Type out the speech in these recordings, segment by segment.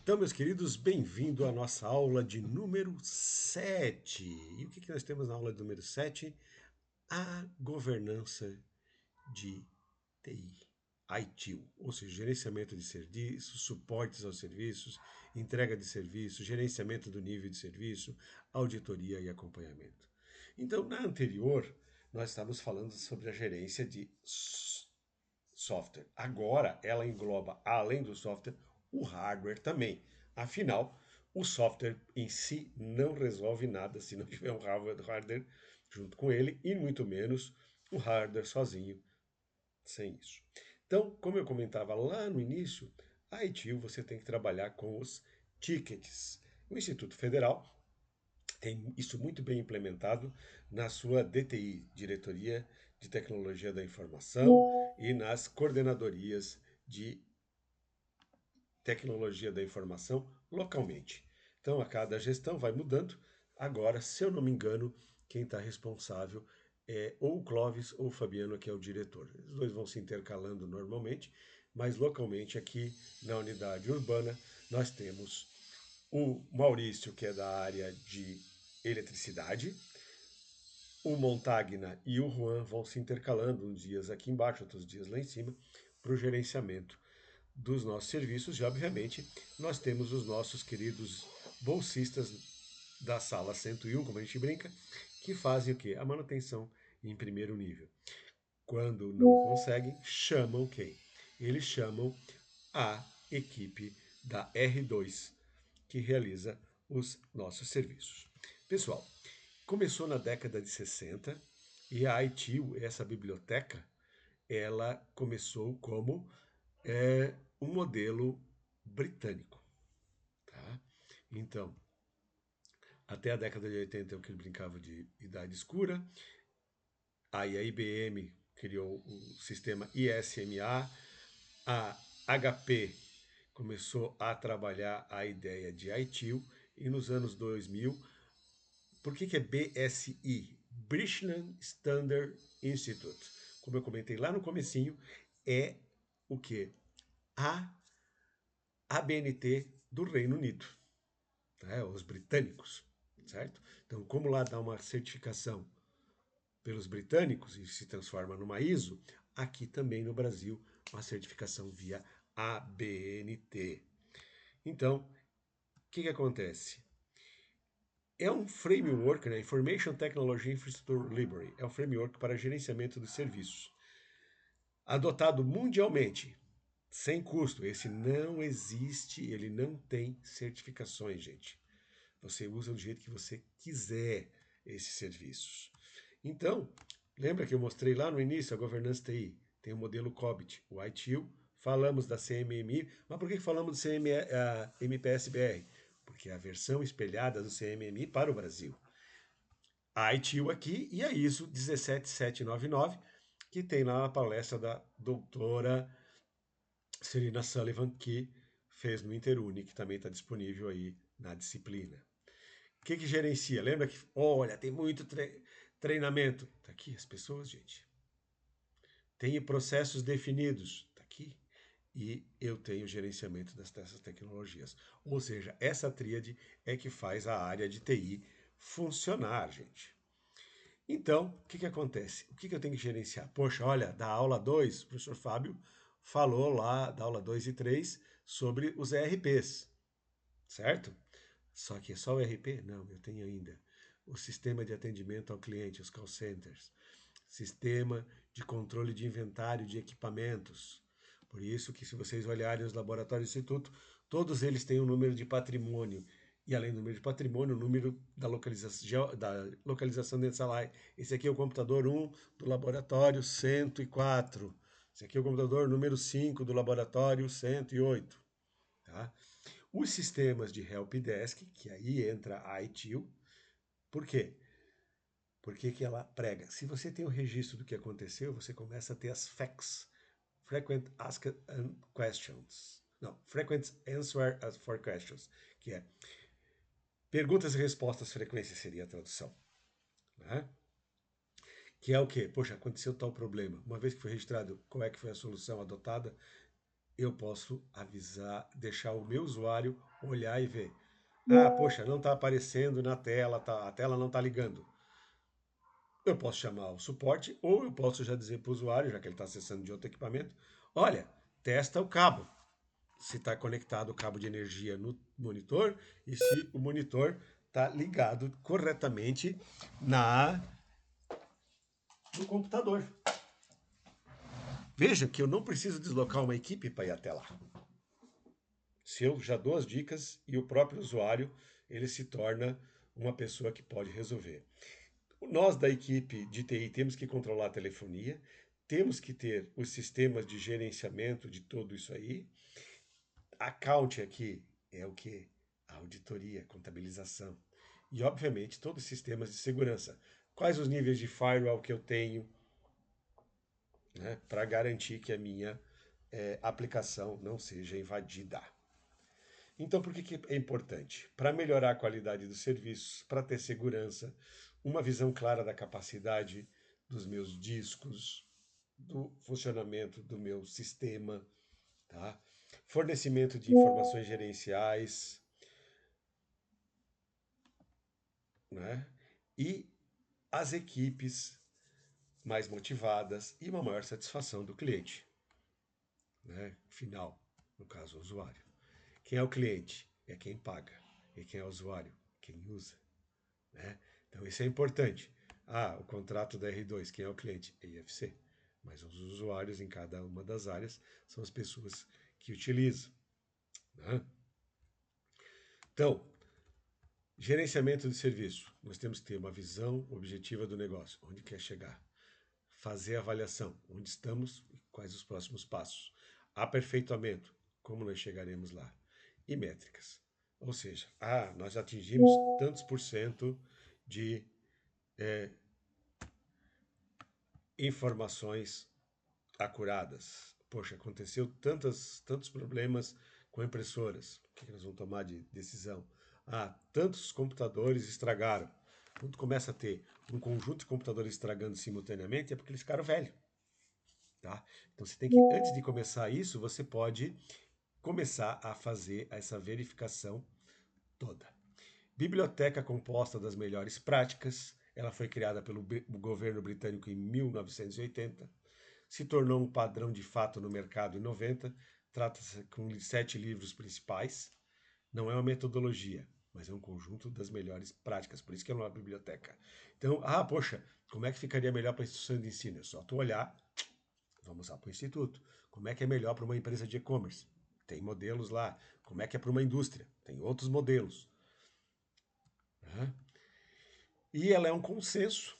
Então, meus queridos, bem-vindo à nossa aula de número 7. E o que nós temos na aula de número 7? A governança de TI, ITIL, ou seja, gerenciamento de serviços, suportes aos serviços, entrega de serviços, gerenciamento do nível de serviço, auditoria e acompanhamento. Então, na anterior, nós estávamos falando sobre a gerência de software. Agora, ela engloba, além do software, o hardware também. Afinal, o software em si não resolve nada se não tiver um hardware junto com ele, e muito menos um hardware sozinho sem isso. Então, como eu comentava lá no início, a ITIL você tem que trabalhar com os tickets. O Instituto Federal tem isso muito bem implementado na sua DTI, Diretoria de Tecnologia da Informação, e nas coordenadorias de tecnologia da informação localmente. Então, a cada gestão vai mudando. Agora, se eu não me engano, quem está responsável é ou o Clóvis ou o Fabiano, que é o diretor. Os dois vão se intercalando normalmente, mas localmente aqui na unidade urbana nós temos o Maurício, que é da área de eletricidade, o Montagna e o Juan vão se intercalando, uns dias aqui embaixo, outros dias lá em cima, para o gerenciamento dos nossos serviços. E, obviamente, nós temos os nossos queridos bolsistas da sala 101, como a gente brinca, que fazem o quê? A manutenção em primeiro nível. Quando não conseguem, chamam quem? Eles chamam a equipe da R2, que realiza os nossos serviços. Pessoal, começou na década de 60 e a ITIL, essa biblioteca, ela começou como um modelo britânico. Tá? Então, até a década de 80 é o que ele brincava de idade escura. Aí a IBM criou o sistema ISMA, a HP começou a trabalhar a ideia de ITIL e nos anos 2000, por que é BSI? British Standard Institute. Como eu comentei lá no comecinho, é o que? A ABNT do Reino Unido, né? Os britânicos, certo? Então, como lá dá uma certificação pelos britânicos e se transforma numa ISO, aqui também no Brasil, uma certificação via ABNT. Então, o que acontece? É um framework, né? Information Technology Infrastructure Library, é um framework para gerenciamento de serviços, adotado mundialmente, sem custo. Esse não existe, ele não tem certificações, gente. Você usa do jeito que você quiser esses serviços. Então, lembra que eu mostrei lá no início a governança TI? Tem o modelo COBIT, o ITIL, falamos da CMMI, mas por que falamos do MPSBR? Porque é a versão espelhada do CMMI para o Brasil. A ITIL aqui e a ISO 17799, que tem lá a palestra da doutora Serena Sullivan, que fez no Interuni, que também está disponível aí na disciplina. O que gerencia? Lembra que, olha, tem muito treinamento. Está aqui as pessoas, gente. Tem processos definidos. Está aqui. E eu tenho gerenciamento dessas tecnologias. Ou seja, essa tríade é que faz a área de TI funcionar, gente. Então, o que acontece? O que eu tenho que gerenciar? Poxa, olha, da aula 2, o professor Fábio falou lá, da aula 2 e 3, sobre os ERPs, certo? Só que é só o ERP? Não, eu tenho ainda o sistema de atendimento ao cliente, os call centers, sistema de controle de inventário de equipamentos. Por isso que se vocês olharem os laboratórios do Instituto, todos eles têm um número de patrimônio. E além do número de patrimônio, o número da localização dessa lá. Esse aqui é o computador 1 do laboratório 104. Esse aqui é o computador número 5 do laboratório 108. Tá? Os sistemas de helpdesk, que aí entra a ITIL, por quê? Porque que ela prega? Se você tem o registro do que aconteceu, você começa a ter as FAQs, Frequent Asked Questions. Não, Frequent Answer for Questions, que é perguntas e respostas frequentes seria a tradução. Né? Que é o quê? Poxa, aconteceu tal problema. Uma vez que foi registrado, qual é que foi a solução adotada? eu posso avisar, deixar o meu usuário olhar e ver. Ah, poxa, não está aparecendo na tela, a tela não está ligando. Eu posso chamar o suporte ou eu posso já dizer para o usuário, já que ele está acessando de outro equipamento, olha, testa o cabo. Se está conectado o cabo de energia no monitor e se o monitor está ligado corretamente no computador. Veja que eu não preciso deslocar uma equipe para ir até lá. Se eu já dou as dicas e o próprio usuário ele se torna uma pessoa que pode resolver. Nós da equipe de TI temos que controlar a telefonia, temos que ter os sistemas de gerenciamento de tudo isso aí. Account aqui é o que? A auditoria, contabilização. E, obviamente, todos os sistemas de segurança. Quais os níveis de firewall que eu tenho, né, para garantir que a minha aplicação não seja invadida. Então, por que é importante? Para melhorar a qualidade dos serviços, para ter segurança, uma visão clara da capacidade dos meus discos, do funcionamento do meu sistema, tá? Fornecimento de informações gerenciais, né? E as equipes mais motivadas e uma maior satisfação do cliente, né? Final, no caso, o usuário. Quem é o cliente? É quem paga. E quem é o usuário? Quem usa, né? Então isso é importante. Ah, o contrato da R2, quem é o cliente? A IFC. Mas os usuários em cada uma das áreas são as pessoas que utilizam, né? Então, gerenciamento de serviço. Nós temos que ter uma visão objetiva do negócio, onde quer chegar. Fazer a avaliação, onde estamos e quais os próximos passos. Aperfeiçoamento, como nós chegaremos lá. E métricas. Ou seja, nós atingimos tantos por cento de informações acuradas. Poxa, aconteceu tantos problemas com impressoras. O que nós vamos tomar de decisão? Tantos computadores estragaram. Quando começa a ter um conjunto de computadores estragando simultaneamente, é porque eles ficaram velhos. Tá? Então você tem que, antes de começar isso, você pode começar a fazer essa verificação toda. Biblioteca composta das melhores práticas. Ela foi criada pelo governo britânico em 1980. Se tornou um padrão de fato no mercado em 90. Trata-se com 7 livros principais. Não é uma metodologia, mas é um conjunto das melhores práticas. Por isso que é uma biblioteca. Então, poxa, como é que ficaria melhor para a instituição de ensino? É só tu olhar, vamos lá para o instituto. Como é que é melhor para uma empresa de e-commerce? Tem modelos lá. Como é que é para uma indústria? Tem outros modelos. E ela é um consenso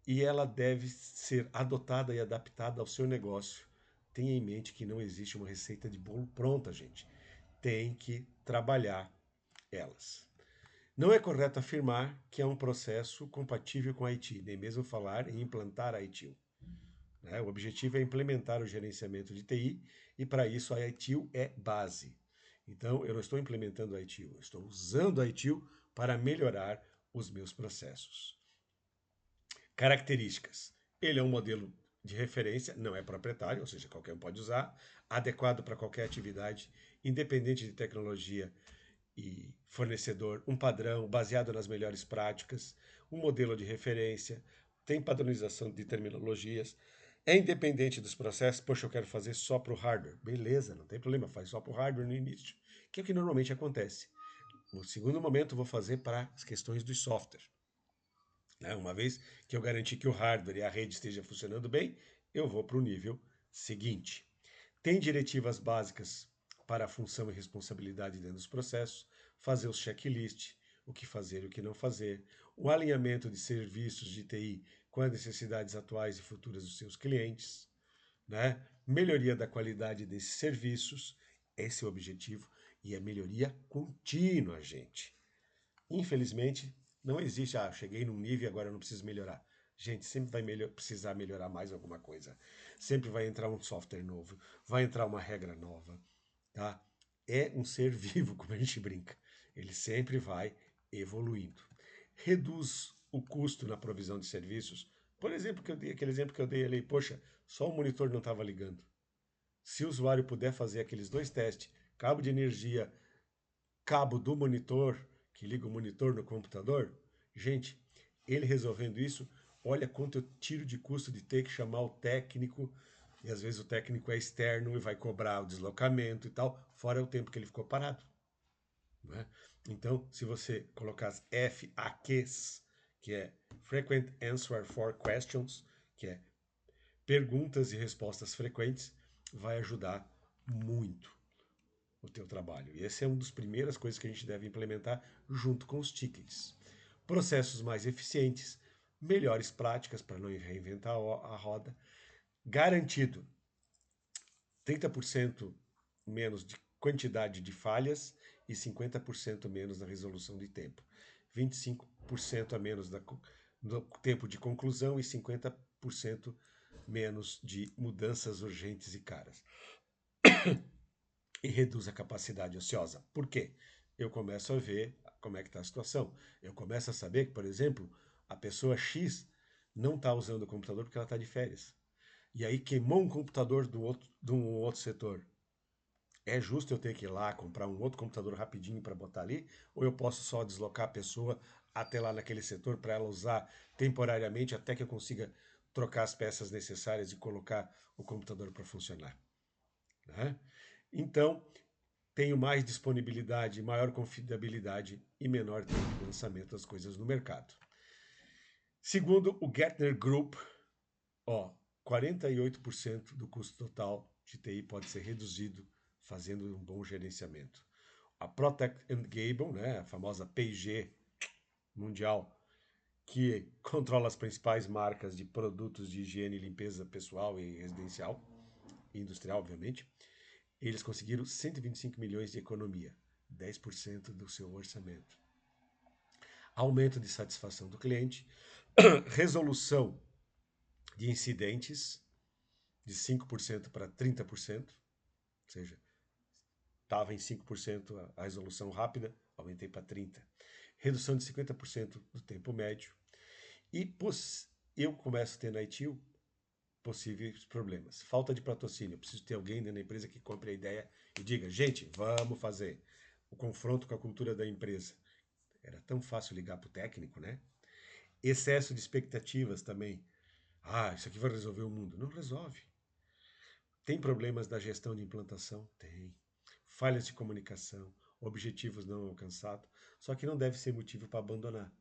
e ela deve ser adotada e adaptada ao seu negócio. Tenha em mente que não existe uma receita de bolo pronta, gente. Tem que trabalhar elas. Não é correto afirmar que é um processo compatível com a IT, nem mesmo falar em implantar a ITIL. O objetivo é implementar o gerenciamento de TI e, para isso, a ITIL é base. Então, eu não estou implementando a ITIL, eu estou usando a ITIL para melhorar os meus processos. Características. Ele é um modelo de referência, não é proprietário, ou seja, qualquer um pode usar, adequado para qualquer atividade, independente de tecnologia e fornecedor, um padrão baseado nas melhores práticas, um modelo de referência, tem padronização de terminologias, é independente dos processos. Poxa, eu quero fazer só para o hardware. Beleza, não tem problema, faz só para o hardware no início, que é o que normalmente acontece. No segundo momento, vou fazer para as questões do software. Uma vez que eu garanti que o hardware e a rede estejam funcionando bem, eu vou para o nível seguinte. Tem diretivas básicas para a função e responsabilidade dentro dos processos, fazer os checklists, o que fazer e o que não fazer, o alinhamento de serviços de TI com as necessidades atuais e futuras dos seus clientes, né? Melhoria da qualidade desses serviços, esse é o objetivo, e a melhoria contínua, gente. Infelizmente, não existe, cheguei num nível e agora eu não preciso melhorar. Gente, sempre vai precisar melhorar mais alguma coisa. Sempre vai entrar um software novo, vai entrar uma regra nova, tá? É um ser vivo, como a gente brinca. Ele sempre vai evoluindo. Reduz o custo na provisão de serviços. Por exemplo, aquele exemplo que eu dei ali, poxa, só o monitor não estava ligando. Se o usuário puder fazer aqueles dois testes, cabo de energia, cabo do monitor, que liga o monitor no computador, gente, ele resolvendo isso, olha quanto eu tiro de custo de ter que chamar o técnico, e às vezes o técnico é externo e vai cobrar o deslocamento e tal, fora o tempo que ele ficou parado. Né? Então, se você colocar as FAQs, que é Frequent Answer for Questions, que é perguntas e respostas frequentes, vai ajudar muito o teu trabalho. E esse é uma das primeiras coisas que a gente deve implementar junto com os tickets. Processos mais eficientes, melhores práticas para não reinventar a roda, garantido 30% menos de quantidade de falhas e 50% menos na resolução de tempo. 25% a menos no tempo de conclusão e 50% menos de mudanças urgentes e caras. E reduz a capacidade ociosa. Por quê? Eu começo a ver como é que está a situação. Eu começo a saber que, por exemplo, a pessoa X não está usando o computador porque ela está de férias. E aí queimou um computador de um outro setor. É justo eu ter que ir lá comprar um outro computador rapidinho para botar ali? Ou eu posso só deslocar a pessoa até lá naquele setor para ela usar temporariamente até que eu consiga trocar as peças necessárias e colocar o computador para funcionar? Né? Então, tenho mais disponibilidade, maior confiabilidade e menor tempo de lançamento das coisas no mercado. Segundo o Gartner Group, 48% do custo total de TI pode ser reduzido fazendo um bom gerenciamento. A Procter Gamble, né, a famosa P&G mundial, que controla as principais marcas de produtos de higiene e limpeza pessoal e residencial, e industrial, obviamente, eles conseguiram 125 milhões de economia, 10% do seu orçamento. Aumento de satisfação do cliente, resolução de incidentes de 5% para 30%, ou seja, estava em 5% a resolução rápida, aumentei para 30%. Redução de 50% do tempo médio. E eu começo a ter na ITIL possíveis problemas. Falta de patrocínio. Eu preciso ter alguém dentro da empresa que compre a ideia e diga, gente, vamos fazer. O confronto com a cultura da empresa. Era tão fácil ligar para o técnico, né? Excesso de expectativas também. Ah, isso aqui vai resolver o mundo. Não resolve. Tem problemas da gestão de implantação? Tem. Falhas de comunicação, objetivos não alcançados. Só que não deve ser motivo para abandonar.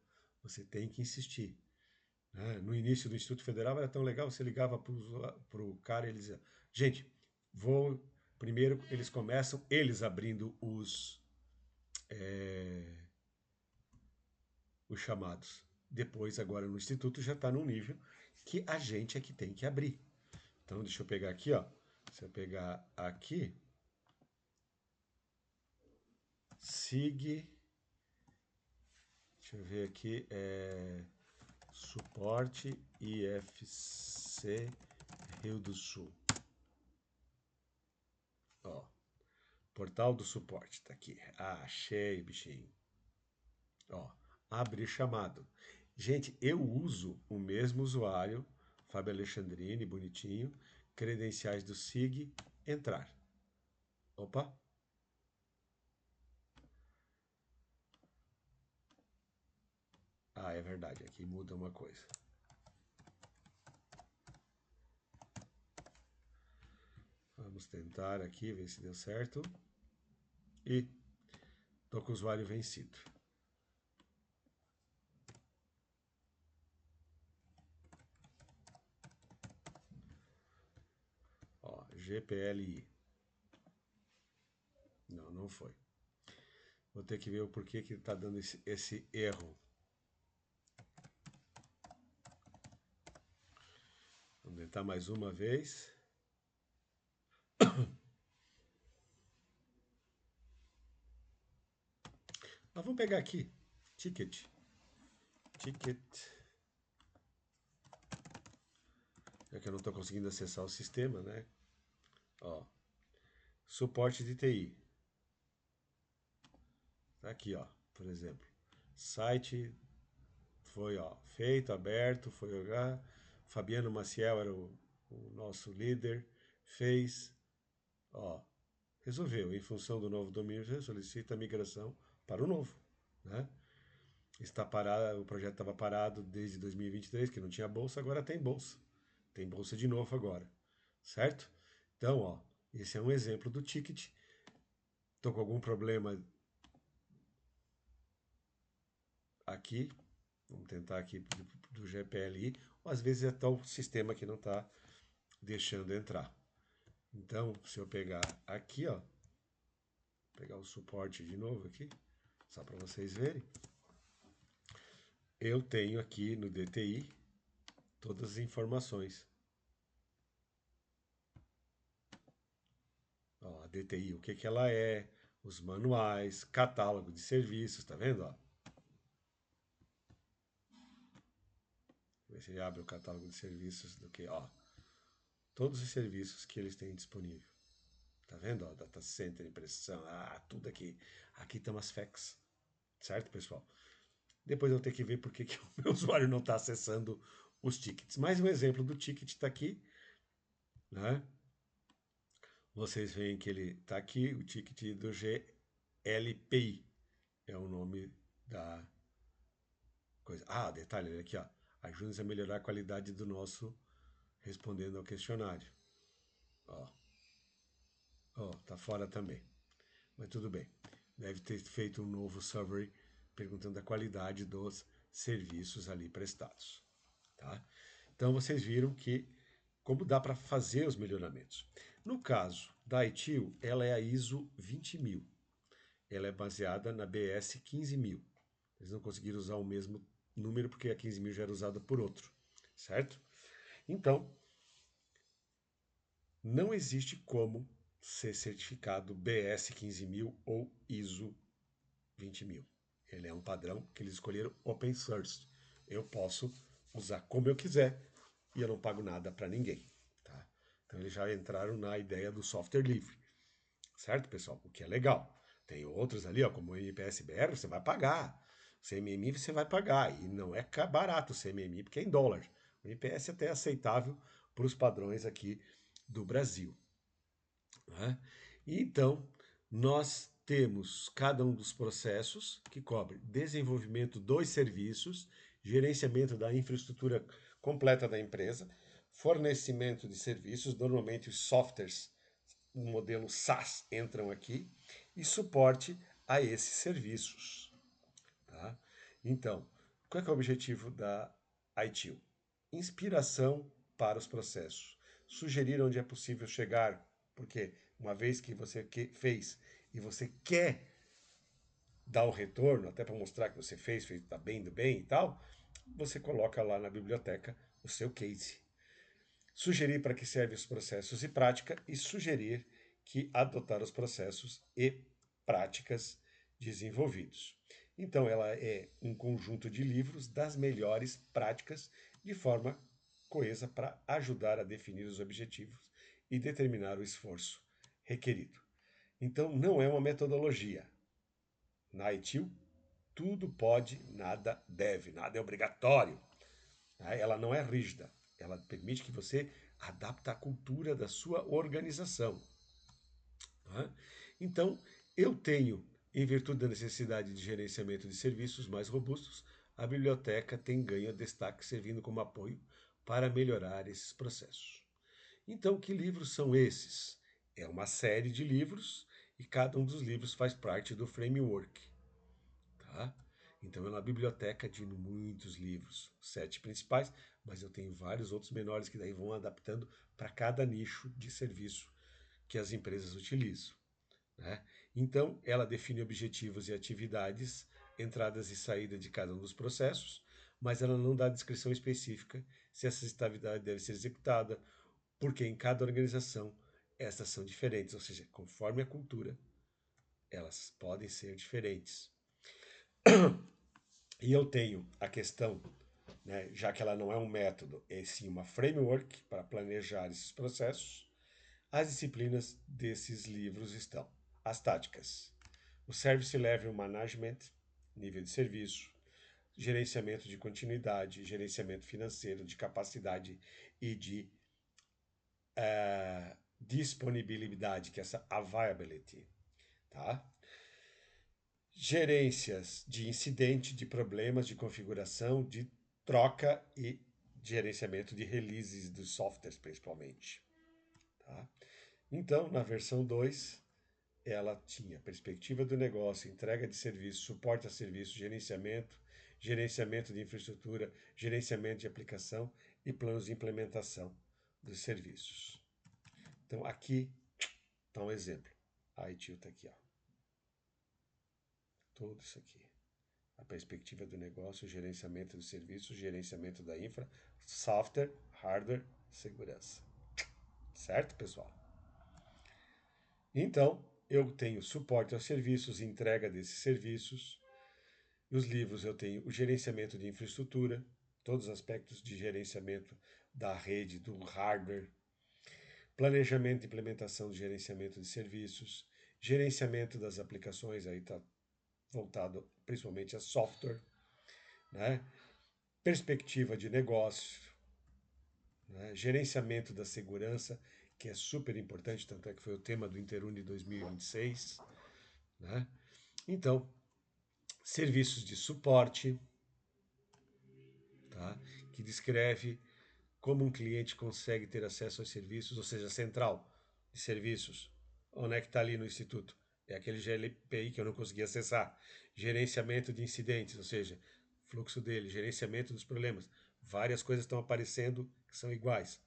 Você tem que insistir. Né? No início do Instituto Federal era tão legal, você ligava para o cara e ele dizia: gente, vou. Primeiro eles começam, eles abrindo os chamados. Depois, agora no Instituto, já está num nível que a gente é que tem que abrir. Então, deixa eu pegar aqui, ó. Se eu pegar aqui, SIG, deixa eu ver aqui, suporte IFC Rio do Sul. Ó, portal do suporte, tá aqui. Ah, achei, bichinho. Ó, abrir chamado. Gente, eu uso o mesmo usuário, Fábio Alexandrini, bonitinho, credenciais do SIG, entrar. Opa. Ah, é verdade, aqui muda uma coisa. Vamos tentar aqui, ver se deu certo. E tô com o usuário vencido. Ó, GPLI. Não, não foi. Vou ter que ver o porquê que está dando esse erro. Vamos tentar mais uma vez. Mas vamos pegar aqui. Ticket. Já que eu não estou conseguindo acessar o sistema, né? Ó, suporte de TI. Tá aqui, ó, por exemplo. Site foi, ó, feito, aberto, foi olhar. Fabiano Maciel era o nosso líder. Fez. Ó, resolveu. Em função do novo domínio, solicita a migração para o novo, né? Está parado, o projeto estava parado desde 2023, que não tinha bolsa, agora tem bolsa. Tem bolsa de novo agora, certo? Então, ó, esse é um exemplo do ticket. Estou com algum problema aqui, vamos tentar aqui do GPLI, ou às vezes é tal sistema que não está deixando entrar. Então, se eu pegar aqui, ó, pegar o suporte de novo aqui, só para vocês verem, eu tenho aqui no DTI todas as informações. Ó, a DTI, o que que ela é, os manuais, catálogo de serviços, tá vendo? Ó? Você abre o catálogo de serviços do que, ó, todos os serviços que eles têm disponível. Tá vendo? Ó, data center, impressão, tudo aqui. Aqui estão as facts, certo, pessoal? Depois eu tenho que ver por que o meu usuário não está acessando os tickets. Mais um exemplo do ticket está aqui, né? Vocês veem que ele está aqui, o ticket do GLPI é o nome da coisa. Detalhe, olha aqui, ó. Ajude-nos a melhorar a qualidade do nosso respondendo ao questionário. Ó, tá fora também. Mas tudo bem. Deve ter feito um novo survey perguntando a qualidade dos serviços ali prestados, tá? Então vocês viram que como dá para fazer os melhoramentos. No caso da ITIL, ela é a ISO 20000. Ela é baseada na BS 15000. Eles não conseguiram usar o mesmo número porque a 15000 já era usada por outro, certo? Então, não existe como ser certificado BS 15000 ou ISO 20000. Ele é um padrão que eles escolheram open source. Eu posso usar como eu quiser e eu não pago nada para ninguém. Tá? Então eles já entraram na ideia do software livre. Certo, pessoal? O que é legal. Tem outros ali, ó, como o MPS-BR, você vai pagar. O CMMI você vai pagar. E não é barato o CMMI, porque é em dólar. O MPS até é aceitável para os padrões aqui do Brasil. Né? E então, nós temos cada um dos processos que cobre desenvolvimento dos serviços, gerenciamento da infraestrutura completa da empresa, fornecimento de serviços, normalmente os softwares, o modelo SaaS entram aqui, e suporte a esses serviços. Tá? Então, qual é o objetivo da ITIL? Inspiração para os processos. Sugerir onde é possível chegar, porque uma vez que você fez e você quer dar o retorno, até para mostrar que você fez está bem do bem e tal, você coloca lá na biblioteca o seu case. Sugerir para que servem os processos e prática e sugerir que adotar os processos e práticas desenvolvidos. Então, ela é um conjunto de livros das melhores práticas de forma coesa para ajudar a definir os objetivos e determinar o esforço requerido. Então, não é uma metodologia. Na ITIL, tudo pode, nada deve, nada é obrigatório. Ela não é rígida, ela permite que você adapte a cultura da sua organização. Então, eu tenho, em virtude da necessidade de gerenciamento de serviços mais robustos, a biblioteca tem ganho destaque servindo como apoio para melhorar esses processos. Então, que livros são esses? É uma série de livros e cada um dos livros faz parte do framework. Tá? Então é uma biblioteca de muitos livros, 7 principais, mas eu tenho vários outros menores que daí vão adaptando para cada nicho de serviço que as empresas utilizam. Né? Então ela define objetivos e atividades, entradas e saídas de cada um dos processos, mas ela não dá descrição específica se essa atividade deve ser executada, porque em cada organização essas são diferentes, ou seja, conforme a cultura, elas podem ser diferentes. E eu tenho a questão, né, já que ela não é um método, é sim uma framework para planejar esses processos, as disciplinas desses livros estão as táticas, o Service Level Management, nível de serviço, gerenciamento de continuidade, gerenciamento financeiro, de capacidade e de disponibilidade, que é essa availability, tá? Gerências de incidente, de problemas, de configuração, de troca e gerenciamento de releases dos softwares, principalmente. Tá? Então, na versão 2, ela tinha perspectiva do negócio, entrega de serviço, suporte a serviço, gerenciamento de infraestrutura, gerenciamento de aplicação e planos de implementação dos serviços. Então, aqui está um exemplo. A ITIL está aqui, ó. Tudo isso aqui. A perspectiva do negócio, gerenciamento do serviço, gerenciamento da infra, software, hardware, segurança. Certo, pessoal? Então, eu tenho suporte aos serviços, entrega desses serviços. Nos livros eu tenho o gerenciamento de infraestrutura, todos os aspectos de gerenciamento da rede, do hardware, planejamento e implementação de gerenciamento de serviços, gerenciamento das aplicações, aí está voltado principalmente a software, né? Perspectiva de negócio, né? Gerenciamento da segurança, que é super importante, tanto é que foi o tema do Interuni 2026, né? Então, serviços de suporte, tá? Que descreve como um cliente consegue ter acesso aos serviços, ou seja, a central de serviços. Onde é que está ali no Instituto? É aquele GLPI que eu não consegui acessar. Gerenciamento de incidentes, ou seja, fluxo dele, gerenciamento dos problemas. Várias coisas estão aparecendo que são iguais.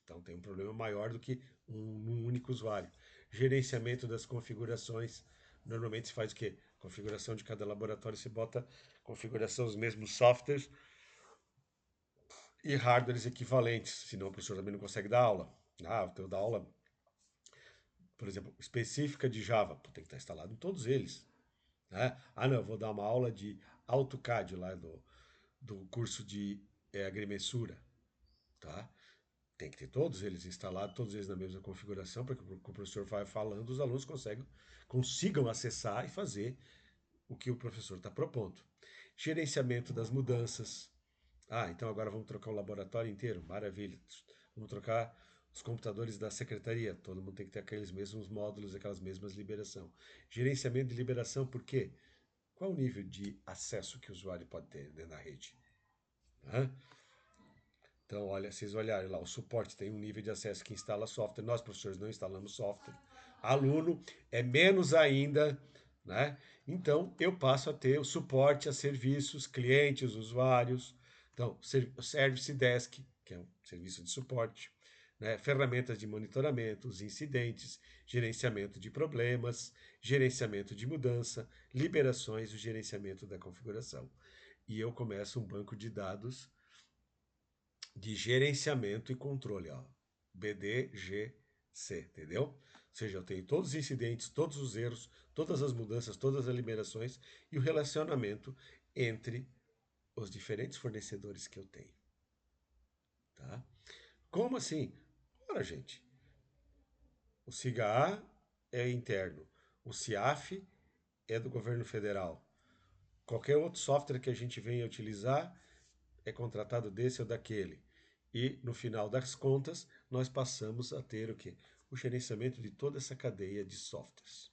Então tem um problema maior do que um único usuário. Gerenciamento das configurações. Normalmente se faz o quê? Configuração de cada laboratório, se bota configuração dos mesmos softwares e hardwares equivalentes, senão o professor também não consegue dar aula. Ah, eu tenho que dar aula, por exemplo, específica de Java, tem que estar instalado em todos eles. Né? Ah, não, eu vou dar uma aula de AutoCAD lá do curso de agrimensura. Tá? Tem que ter todos eles instalados, todos eles na mesma configuração, para que o professor vai falando, os alunos consigam acessar e fazer o que o professor está propondo. Gerenciamento das mudanças. Ah, então agora vamos trocar o laboratório inteiro. Maravilha. Vamos trocar os computadores da secretaria. Todo mundo tem que ter aqueles mesmos módulos, aquelas mesmas liberação. Gerenciamento de liberação, por quê? Qual o nível de acesso que o usuário pode ter dentro da rede? Hã? Então, olha, vocês olharem lá, o suporte tem um nível de acesso que instala software. Nós, professores, não instalamos software. Aluno é menos ainda, né? Então, eu passo a ter o suporte a serviços, clientes, usuários. Então, o Service Desk, que é um serviço de suporte, né? Ferramentas de monitoramento, os incidentes, gerenciamento de problemas, gerenciamento de mudança, liberações e o gerenciamento da configuração. E eu começo um banco de dados de gerenciamento e controle, ó, BDGC, entendeu? Ou seja, eu tenho todos os incidentes, todos os erros, todas as mudanças, todas as liberações e o relacionamento entre os diferentes fornecedores que eu tenho. Tá? Como assim? Ora, gente, o SIGA é interno, o CIAF é do governo federal. Qualquer outro software que a gente venha utilizar é contratado desse ou daquele. E, no final das contas, nós passamos a ter o quê? O gerenciamento de toda essa cadeia de softwares.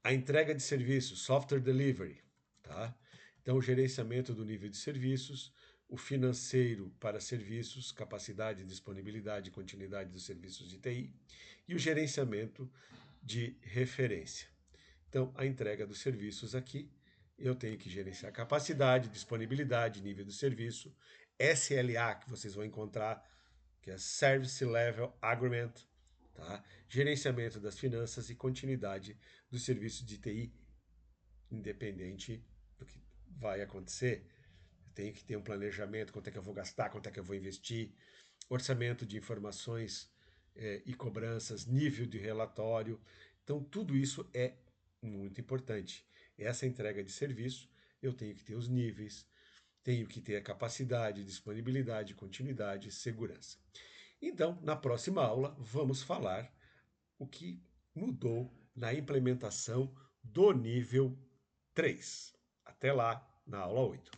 A entrega de serviços, software delivery, tá? Então, o gerenciamento do nível de serviços, o financeiro para serviços, capacidade, disponibilidade e continuidade dos serviços de TI e o gerenciamento de referência. Então, a entrega dos serviços aqui, eu tenho que gerenciar capacidade, disponibilidade, nível do serviço, SLA, que vocês vão encontrar, que é Service Level Agreement, tá? Gerenciamento das finanças e continuidade do serviço de TI, independente do que vai acontecer. Eu tenho que ter um planejamento, quanto é que eu vou gastar, quanto é que eu vou investir, orçamento de informações e cobranças, nível de relatório. Então, tudo isso é muito importante. Essa entrega de serviço, eu tenho que ter os níveis, tenho que ter a capacidade, disponibilidade, continuidade e segurança. Então, na próxima aula, vamos falar o que mudou na implementação do nível 3. Até lá, na aula 8.